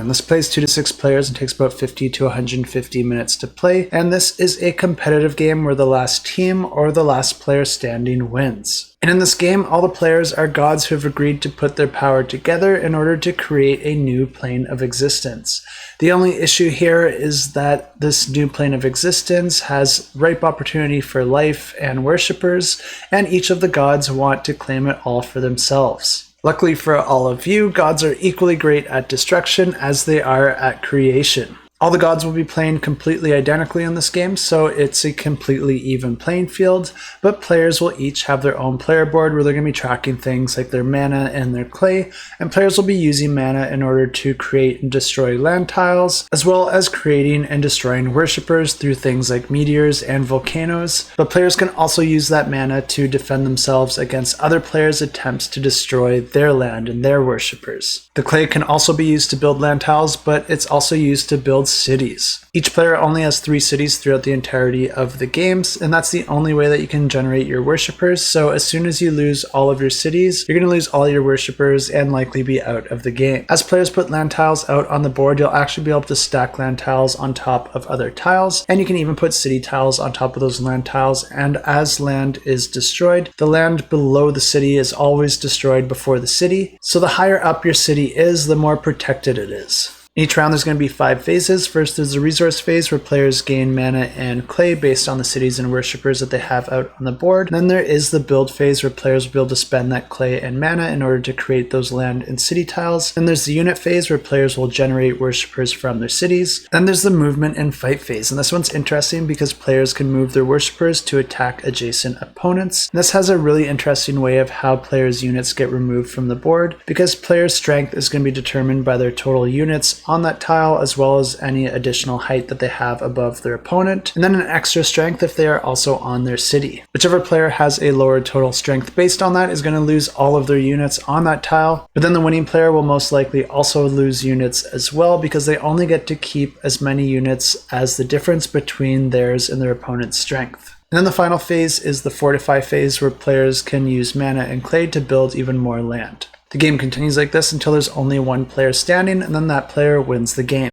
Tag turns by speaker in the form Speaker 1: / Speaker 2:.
Speaker 1: and this plays 2 to 6 players and takes about 50 to 150 minutes to play, and this is a competitive game where the last team or the last player standing wins. And in this game, all the players are gods who have agreed to put their power together in order to create a new plane of existence. The only issue here is that this new plane of existence has ripe opportunity for life and worshippers, and each of the gods want to claim it all for themselves. Luckily for all of you, gods are equally great at destruction as they are at creation. All the gods will be playing completely identically in this game, so it's a completely even playing field, but players will each have their own player board where they're going to be tracking things like their mana and their clay, and players will be using mana in order to create and destroy land tiles, as well as creating and destroying worshippers through things like meteors and volcanoes, but players can also use that mana to defend themselves against other players' attempts to destroy their land and their worshippers. The clay can also be used to build land tiles, but it's also used to build cities. Each player only has 3 cities throughout the entirety of the games, and that's the only way that you can generate your worshippers. So as soon as you lose all of your cities, you're going to lose all your worshippers and likely be out of the game. As players put land tiles out on the board, you'll actually be able to stack land tiles on top of other tiles, and you can even put city tiles on top of those land tiles, and as land is destroyed, the land below the city is always destroyed before the city. So the higher up your city is, the more protected it is. Each round there's going to be 5 phases. First there's the resource phase where players gain mana and clay based on the cities and worshippers that they have out on the board. Then there is the build phase where players will be able to spend that clay and mana in order to create those land and city tiles. Then there's the unit phase where players will generate worshippers from their cities. Then there's the movement and fight phase, and this one's interesting because players can move their worshippers to attack adjacent opponents. And this has a really interesting way of how players' units get removed from the board, because players' strength is going to be determined by their total units on that tile, as well as any additional height that they have above their opponent, and then an extra strength if they are also on their city. Whichever player has a lower total strength based on that is going to lose all of their units on that tile, but then the winning player will most likely also lose units as well, because they only get to keep as many units as the difference between theirs and their opponent's strength. And then the final phase is the Fortify phase, where players can use mana and clay to build even more land. The game continues like this until there's only one player standing, and then that player wins the game.